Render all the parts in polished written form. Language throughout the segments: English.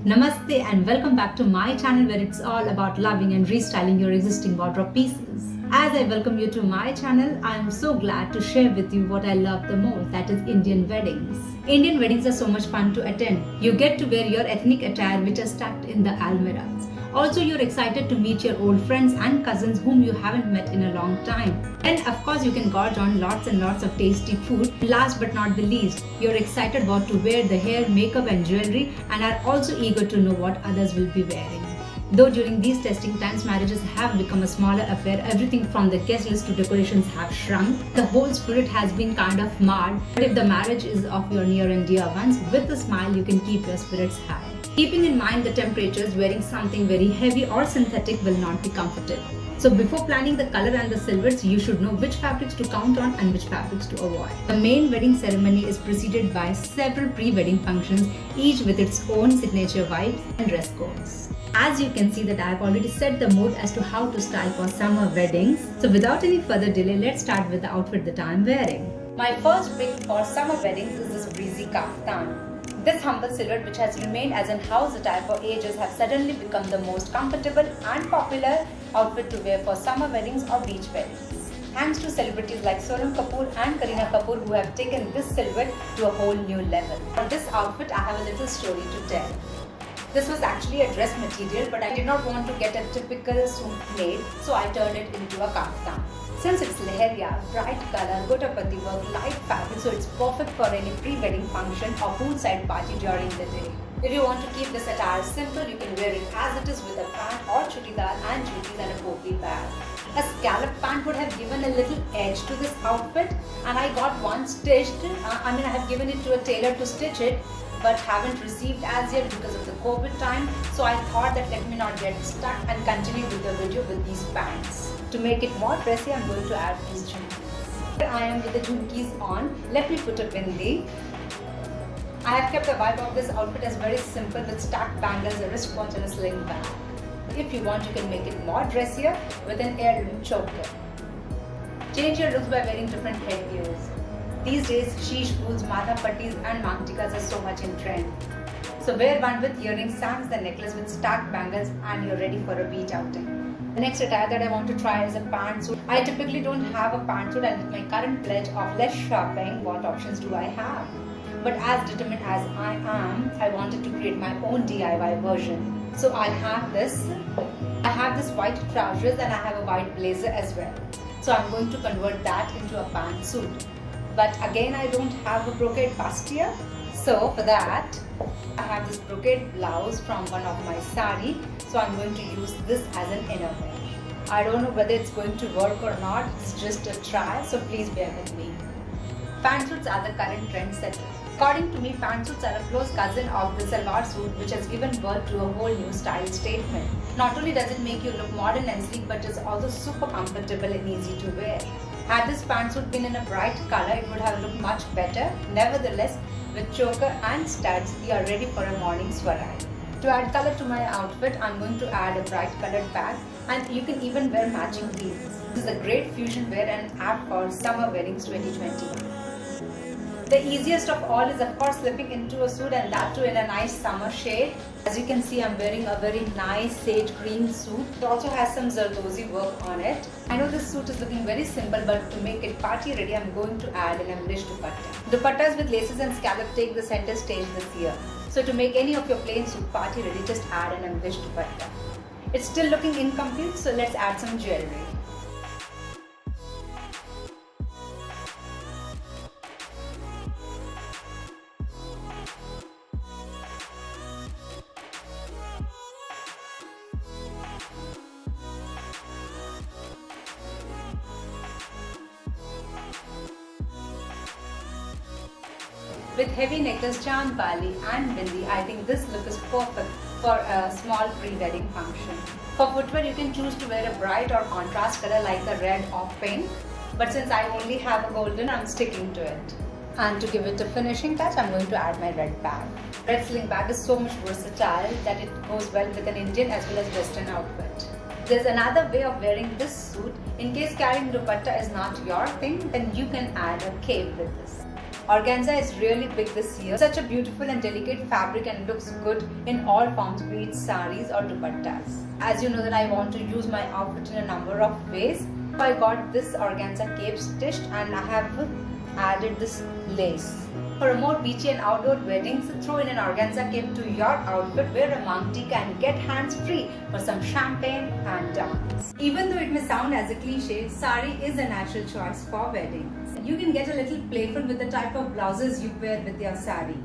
Namaste and welcome back to my channel where it's all about loving and restyling your existing wardrobe pieces. As I welcome you to my channel, I am so glad to share with you what I love the most, that is Indian weddings. Indian weddings are so much fun to attend. You get to wear your ethnic attire which are stacked in the almirahs. Also, you're excited to meet your old friends and cousins whom you haven't met in a long time. And of course, you can gorge on lots and lots of tasty food. Last but not the least, you're excited about to wear the hair, makeup and jewelry and are also eager to know what others will be wearing. Though during these testing times, marriages have become a smaller affair, everything from the guest list to decorations have shrunk. The whole spirit has been kind of marred. But if the marriage is of your near and dear ones, with a smile you can keep your spirits high. Keeping in mind the temperatures, wearing something very heavy or synthetic will not be comfortable. So before planning the color and the silhouettes, you should know which fabrics to count on and which fabrics to avoid. The main wedding ceremony is preceded by several pre-wedding functions, each with its own signature vibes and dress codes. As you can see that I have already set the mood as to how to style for summer weddings. So without any further delay, let's start with the outfit that I am wearing. My first pick for summer weddings is this breezy kaftan. This humble silhouette, which has remained as an house attire for ages, have suddenly become the most comfortable and popular outfit to wear for summer weddings or beach weddings. Thanks to celebrities like Sonam Kapoor and Kareena Kapoor who have taken this silhouette to a whole new level. For this outfit, I have a little story to tell. This was actually a dress material, but I did not want to get a typical suit made, so I turned it into a kaftan. Since it's leheria, bright color, gotapati work, light fabric, so it's perfect for any pre-wedding function or poolside party during the day. If you want to keep this attire simple, you can wear it as it is with a pant or churidar and jutis and a popi bag. A scallop pant would have given a little edge to this outfit, and I got one stitched. I have given it to a tailor to stitch it, but haven't received as yet because of the COVID time. So I thought that let me not get stuck and continue with the video with these pants. To make it more dressy, I'm going to add these jhumkis. Here I am with the jhumkis on. Let me put a bindi. I have kept the vibe of this outfit as very simple with stacked bangles, a wristwatch and a sling bag. If you want, you can make it more dressier with an heirloom choker. Change your looks by wearing different headgears. These days, sheesh fools, matha pattis and mangtikas are so much in trend. So wear one with earrings, sans the necklace with stacked bangles and you're ready for a beach outing. The next attire that I want to try is a pantsuit. I typically don't have a pantsuit, and with my current pledge of less shopping, what options do I have? But as determined as I am, I wanted to create my own DIY version. So I have this white trousers and I have a white blazer as well. So I'm going to convert that into a pantsuit. But again, I don't have a brocade bustier. So for that, I have this brocade blouse from one of my sari. So I'm going to use this as an innerwear. I don't know whether it's going to work or not. It's just a try, so please bear with me. Pantsuits are the current trendsetter. According to me, pantsuits are a close cousin of the salwar suit, which has given birth to a whole new style statement. Not only does it make you look modern and sleek, but it's also super comfortable and easy to wear. Had this pantsuit been in a bright color, it would have looked much better. Nevertheless, with choker and studs, you are ready for a morning swarai. To add color to my outfit, I'm going to add a bright colored bag, and you can even wear matching heels. This is a great fusion wear and apt for summer weddings 2021. The easiest of all is of course slipping into a suit, and that too in a nice summer shade. As you can see, I'm wearing a very nice sage green suit. It also has some zardozi work on it. I know this suit is looking very simple, but to make it party ready, I'm going to add an embellished dupatta. Dupattas with laces and scallop take the center stage this year. So to make any of your plain suit party ready, just add an embellished dupatta. It's still looking incomplete, so let's add some jewelry. With heavy necklace, charm bali and bindi, I think this look is perfect for a small pre-wedding function. For footwear, you can choose to wear a bright or contrast color like the red or pink. But since I only have a golden, I'm sticking to it. And to give it a finishing touch, I'm going to add my red bag. Red sling bag is so much versatile that it goes well with an Indian as well as Western outfit. There's another way of wearing this suit. In case carrying dupatta is not your thing, then you can add a cape with this. Organza is really big this year. Such a beautiful and delicate fabric and looks good in all forms, be it saris or dupattas. As you know that I want to use my outfit in a number of ways. So I got this organza cape stitched and I have added this lace. For a more beachy and outdoor weddings, throw in an organza cape to your outfit, wear a monk tee and get hands free for some champagne and dance. Even though it may sound as a cliche, sari is a natural choice for weddings. You can get a little playful with the type of blouses you wear with your sari.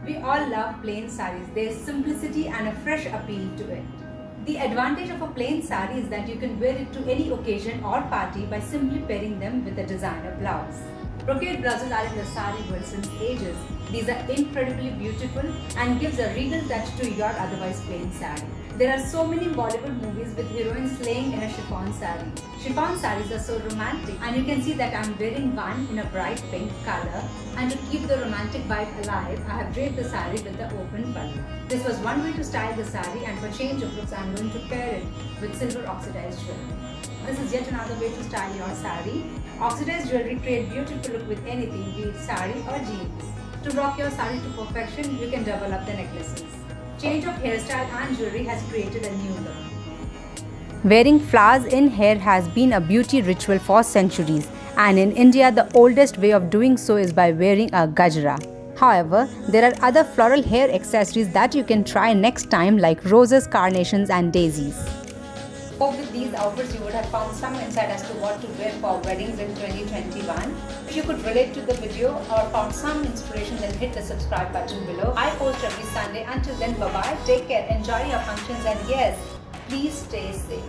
We all love plain saris. There is simplicity and a fresh appeal to it. The advantage of a plain sari is that you can wear it to any occasion or party by simply pairing them with a designer blouse. Brocade blouses are in the sari world since ages. These are incredibly beautiful and gives a regal touch to your otherwise plain sari. There are so many Bollywood movies with heroines slaying in a chiffon sari. Chiffon saris are so romantic, and you can see that I am wearing one in a bright pink color, and to keep the romantic vibe alive, I have draped the sari with the open pallu. This was one way to style the sari, and for change of looks I am going to pair it with silver oxidized jewelry. This is yet another way to style your sari. Oxidized jewelry create beautiful look with anything, be it sari or jeans. To rock your sari to perfection, you can double up the necklaces. Change of hairstyle and jewelry has created a new look. Wearing flowers in hair has been a beauty ritual for centuries, and in India the oldest way of doing so is by wearing a gajra. However, there are other floral hair accessories that you can try next time, like roses, carnations and daisies. Hope with these outfits you would have found some insight as to what to wear for weddings in 2021. If you could relate to the video or found some inspiration, then hit the subscribe button below. I post every Sunday. Until then, bye bye, take care, enjoy your functions, and yes, please stay safe.